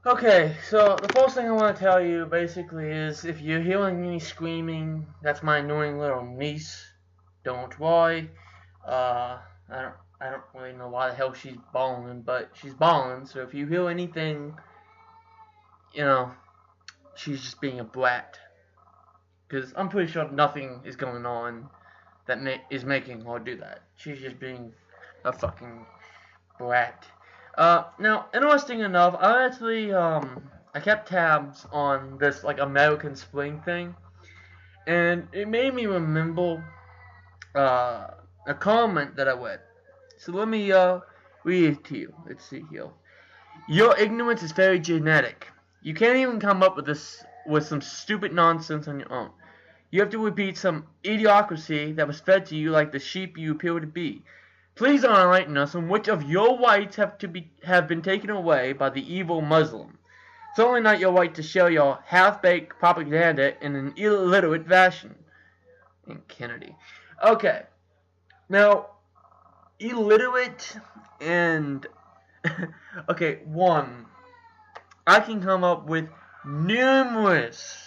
Okay, so the first thing I want to tell you basically is if you're hearing me screaming, that's my annoying little niece. Don't worry. I don't really know why the hell she's bawling, but she's bawling. So if you hear anything, you know, she's just being a brat. Because I'm pretty sure nothing is going on that is making her do that. She's just being a fucking brat. Now, interesting enough, I kept tabs on this, like, American Spring thing, and it made me remember, a comment that I read. So let me, read it to you. Let's see here. Your ignorance is very genetic. You can't even come up with some stupid nonsense on your own. You have to repeat some idiocracy that was fed to you like the sheep you appear to be. Please enlighten us on which of your rights have been taken away by the evil Muslim. Certainly not your right to share your half-baked propaganda in an illiterate fashion. And Kennedy. Okay. Now, illiterate and... okay, one. I can come up with numerous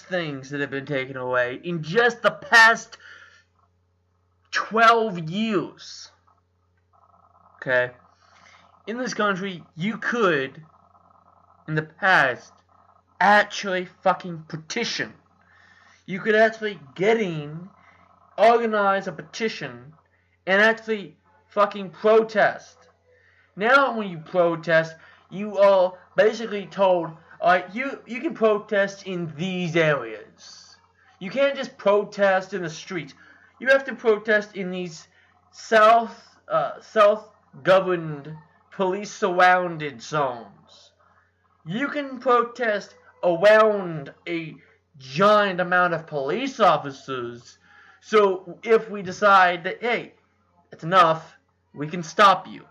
things that have been taken away in just the past 12 years. Okay? In this country, you could, in the past, actually fucking petition. You could actually organize a petition, and actually fucking protest. Now when you protest, you are basically told, alright, you can protest in these areas. You can't just protest in the streets. You have to protest in these self-governed, police-surrounded zones. You can protest around a giant amount of police officers. So if we decide that, hey, it's enough, we can stop you.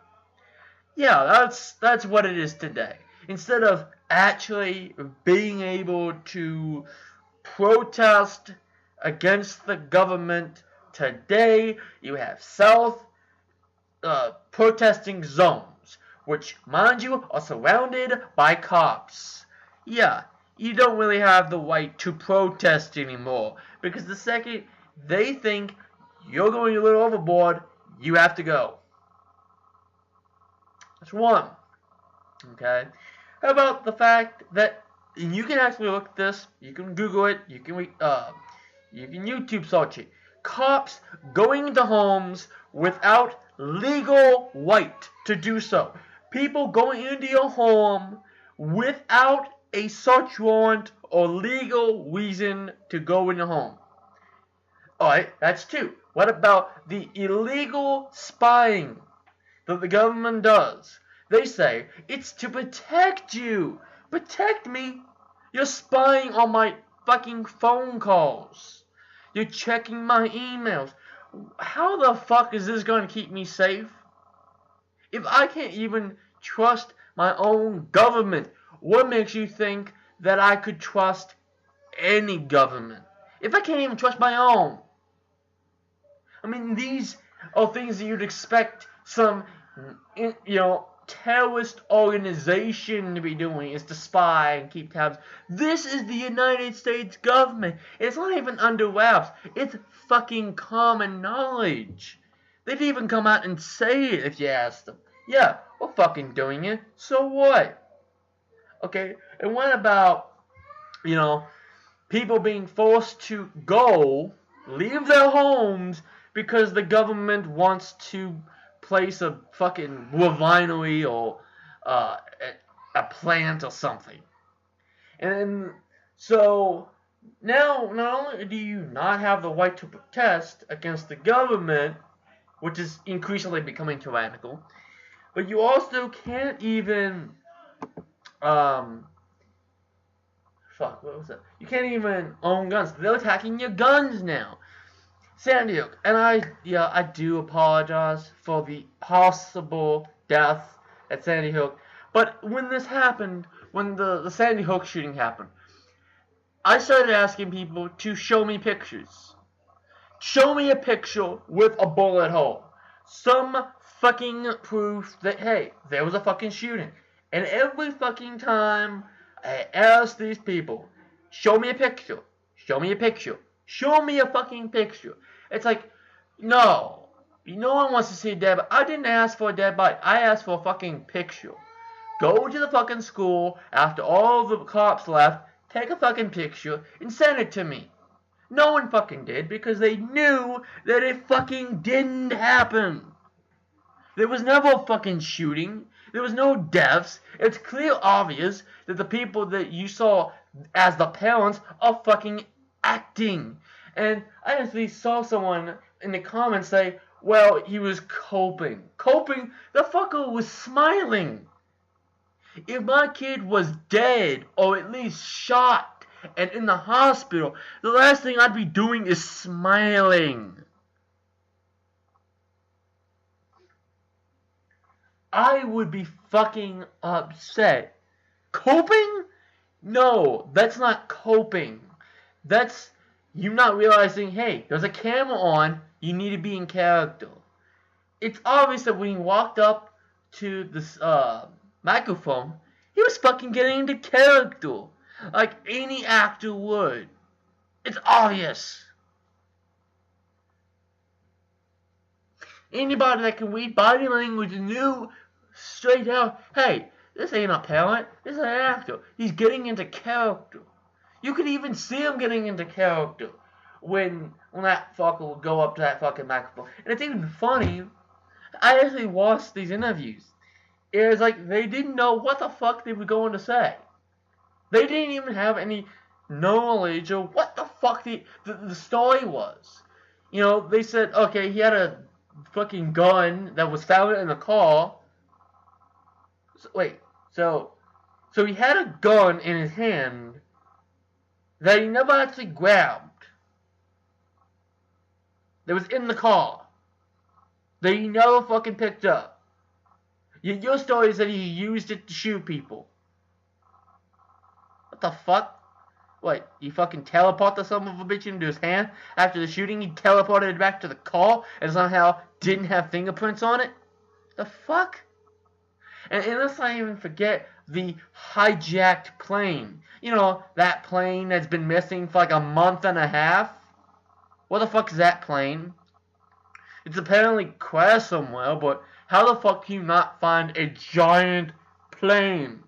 Yeah, that's what it is today. Instead of actually being able to protest against the government, today you have protesting zones, which, mind you, are surrounded by cops. Yeah, you don't really have the right to protest anymore, because the second they think you're going a little overboard, you have to go. That's one. Okay? How about the fact that you can actually look at this, you can Google it, you can YouTube search it. Cops going into homes without legal right to do so. People going into your home without a search warrant or legal reason to go in your home. Alright, that's two. What about the illegal spying that the government does? They say, it's to protect you. Protect me? You're spying on my fucking phone calls. You're checking my emails. How the fuck is this going to keep me safe? If I can't even trust my own government, what makes you think that I could trust any government? If I can't even trust my own. I mean, these are things that you'd expect some, terrorist organization to be doing, is to spy and keep tabs. This is the United States government. It's not even under wraps. It's fucking common knowledge. They'd even come out and say it if you asked them. Yeah, we're fucking doing it. So what? Okay, and what about, people being forced to leave their homes because the government wants to place a fucking refinery or a plant or something. And so now not only do you not have the right to protest against the government, which is increasingly becoming tyrannical, but you also can't even you can't even own guns. They're attacking your guns now. Sandy Hook, and I do apologize for the possible death at Sandy Hook, but when this happened, when the Sandy Hook shooting happened, I started asking people to show me pictures. Show me a picture with a bullet hole. Some fucking proof that, hey, there was a fucking shooting. And every fucking time I ask these people, show me a picture, show me a picture, show me a fucking picture. It's like, no, no one wants to see a dead body. I didn't ask for a dead body. I asked for a fucking picture. Go to the fucking school after all the cops left, take a fucking picture, and send it to me. No one fucking did because they knew that it fucking didn't happen. There was never a fucking shooting. There was no deaths. It's clear obvious that the people that you saw as the parents are fucking acting. And I actually saw someone in the comments say, well, he was coping. Coping? The fucker was smiling. If my kid was dead or at least shot and in the hospital, the last thing I'd be doing is smiling. I would be fucking upset. Coping? No, that's not coping. That's you not realizing, hey, there's a camera on, you need to be in character. It's obvious that when he walked up to this microphone, he was fucking getting into character. Like any actor would. It's obvious. Anybody that can read body language knew straight out, hey, this ain't a parent, this is an actor. He's getting into character. You could even see him getting into character when that fucker would go up to that fucking microphone. And it's even funny, I actually watched these interviews. It was like they didn't know what the fuck they were going to say. They didn't even have any knowledge of what the fuck the story was. You know, they said, okay, he had a fucking gun that was found in the car. So he had a gun in his hand that he never actually grabbed. That was in the car. That he never fucking picked up. Your story is that he used it to shoot people. What the fuck? What, you fucking teleport the son of a bitch into his hand? After the shooting, he teleported it back to the car and somehow didn't have fingerprints on it? The fuck? And let's not even forget the hijacked plane. You know, that plane that's been missing for like a month and a half? What the fuck is that plane? It's apparently crashed somewhere, but how the fuck can you not find a giant plane?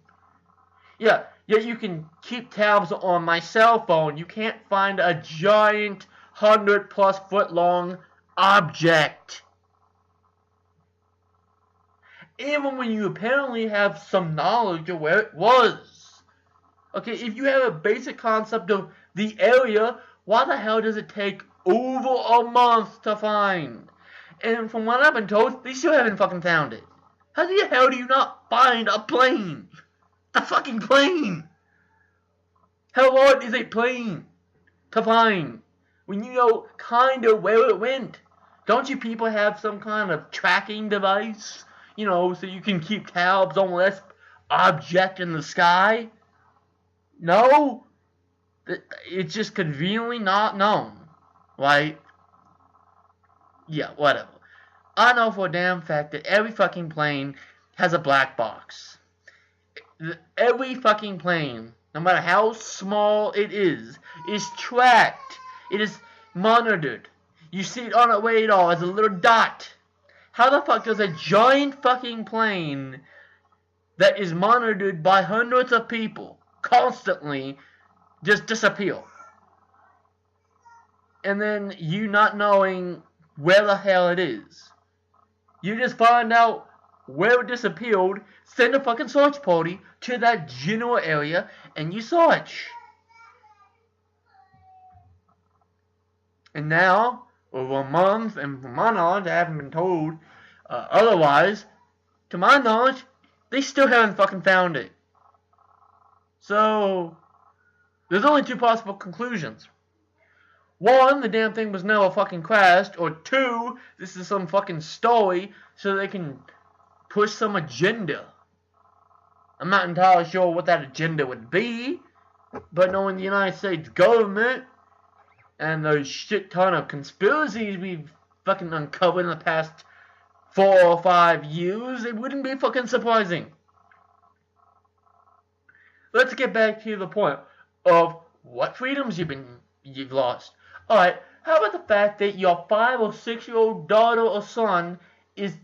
Yeah, you can keep tabs on my cell phone. You can't find a giant 100+ foot long object. Even when you apparently have some knowledge of where it was. Okay, if you have a basic concept of the area, why the hell does it take over a month to find? And from what I've been told, they still haven't fucking found it. How the hell do you not find a plane? A fucking plane! How hard is a plane to find when you know kind of where it went? Don't you people have some kind of tracking device? You know, so you can keep tabs on this object in the sky? No? It's just conveniently not known. Right? Yeah, whatever. I know for a damn fact that every fucking plane has a black box. Every fucking plane, no matter how small it is tracked. It is monitored. You see it on a radar as a little dot. How the fuck does a giant fucking plane that is monitored by hundreds of people constantly just disappear? And then you not knowing where the hell it is. You just find out where it disappeared, send a fucking search party to that general area, and you search. And now, over a month, and from my knowledge, I haven't been told otherwise, to my knowledge, they still haven't fucking found it. So, there's only two possible conclusions. One, the damn thing was never fucking crashed, or two, this is some fucking story so they can push some agenda. I'm not entirely sure what that agenda would be, but knowing the United States government and those shit ton of conspiracies we've fucking uncovered in the past 4 or 5 years, it wouldn't be fucking surprising. let's get back to the point of what freedoms you've lost. Alright, how about the fact that your 5 or 6-year-old daughter or son is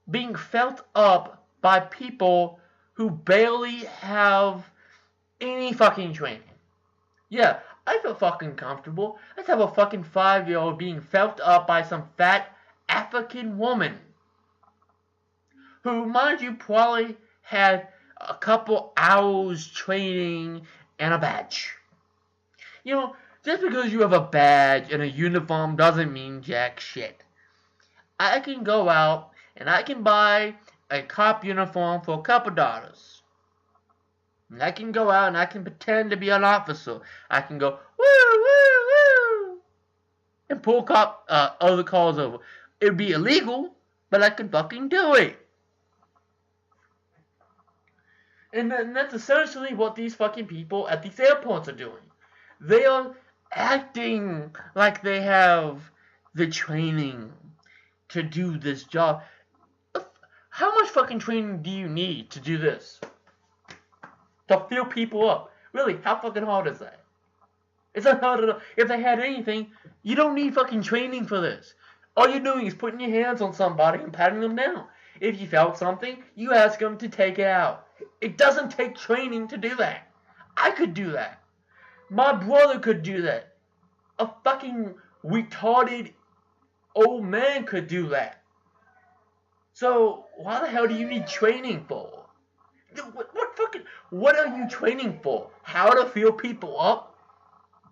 being felt up by people who barely have any fucking training? Yeah, I feel fucking comfortable. Let's have a fucking 5-year-old being felt up by some fat African woman who, mind you, probably had a couple hours training and a badge. You know, just because you have a badge and a uniform doesn't mean jack shit. I can go out and I can buy a cop uniform for a couple dollars. And I can go out and I can pretend to be an officer. I can go, woo, woo, woo, and pull other cars over. It'd be illegal, but I can fucking do it. And that's essentially what these fucking people at these airports are doing. They are acting like they have the training to do this job. How much fucking training do you need to do this? To fill people up? Really, how fucking hard is that? It's not hard at all. If they had anything, you don't need fucking training for this. All you're doing is putting your hands on somebody and patting them down. If you felt something, you ask them to take it out. It doesn't take training to do that. I could do that. My brother could do that. A fucking retarded old man could do that. So, why the hell do you need training for? What are you training for? How to fill people up?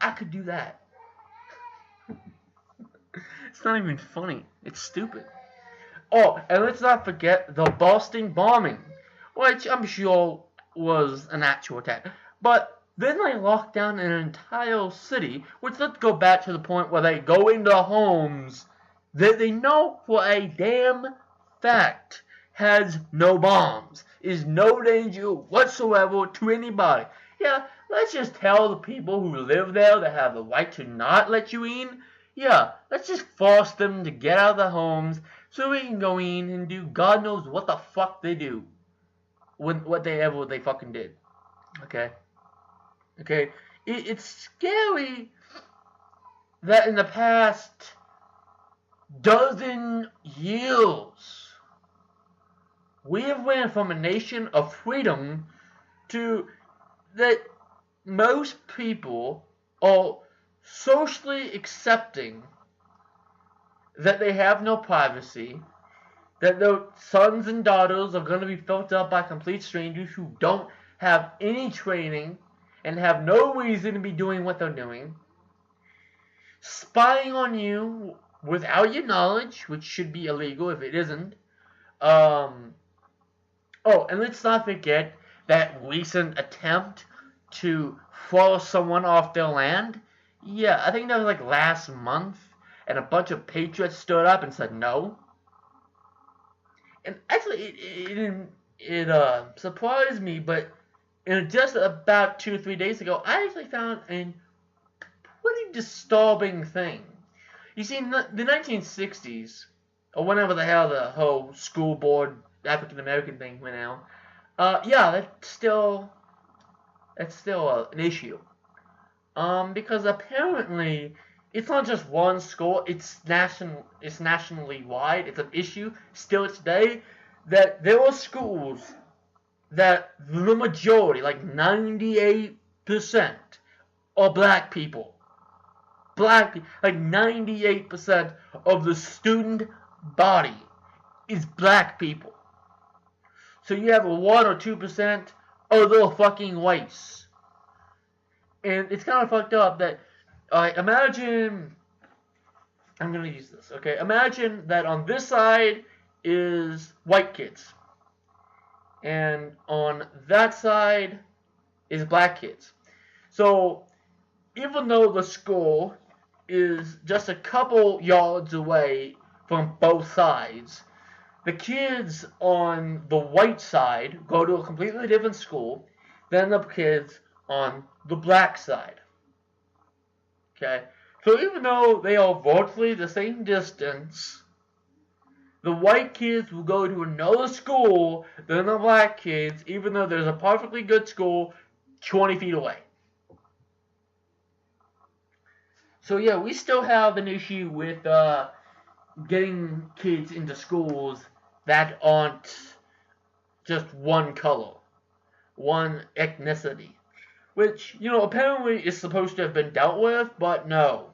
I could do that. It's not even funny. It's stupid. Oh, and let's not forget the Boston bombing, which I'm sure was an actual attack. But then they locked down an entire city, which, let's go back to the point where they go into homes that they know for a damn fact has no bombs, is no danger whatsoever to anybody. Yeah, let's just tell the people who live there that have the right to not let you in. Yeah, let's just force them to get out of their homes so we can go in and do God knows what the fuck they do. What they fucking did. Okay? Okay? It's scary that in the past dozen years, we have went from a nation of freedom to that most people are socially accepting that they have no privacy, that their sons and daughters are going to be filled up by complete strangers who don't have any training and have no reason to be doing what they're doing, spying on you without your knowledge, which should be illegal if it isn't. Oh, and let's not forget that recent attempt to force someone off their land. Yeah, I think that was like last month, and a bunch of patriots stood up and said no. And actually, it surprised me, but just about 2 or 3 days ago, I actually found a pretty disturbing thing. You see, in the 1960s, or whenever the hell the whole school board African American thing went out, yeah, that's still an issue. Because apparently it's not just one school; it's nationally wide. It's an issue still today that there are schools that the majority, like 98%, are black people. Like 98% of the student body is black people. So you have a 1 or 2% other fucking whites. And it's kind of fucked up that, imagine, I'm going to use this, okay? Imagine that on this side is white kids. And on that side is black kids. So, even though the school is just a couple yards away from both sides, the kids on the white side go to a completely different school than the kids on the black side. Okay? So even though they are virtually the same distance, the white kids will go to another school than the black kids, even though there's a perfectly good school 20 feet away. So yeah, we still have an issue with getting kids into schools that aren't just one color, one ethnicity. Which, you know, apparently is supposed to have been dealt with, but no,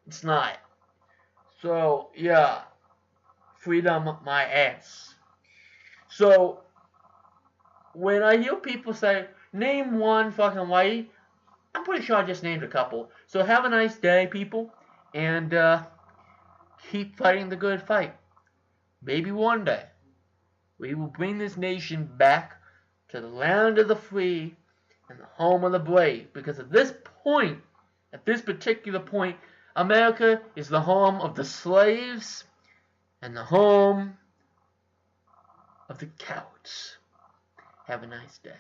it's not. So, yeah, freedom my ass. So, when I hear people say, name one fucking lady, I'm pretty sure I just named a couple. So have a nice day, people, and keep fighting the good fight. Maybe one day, we will bring this nation back to the land of the free and the home of the brave. Because at this particular point, America is the home of the slaves and the home of the cowards. Have a nice day.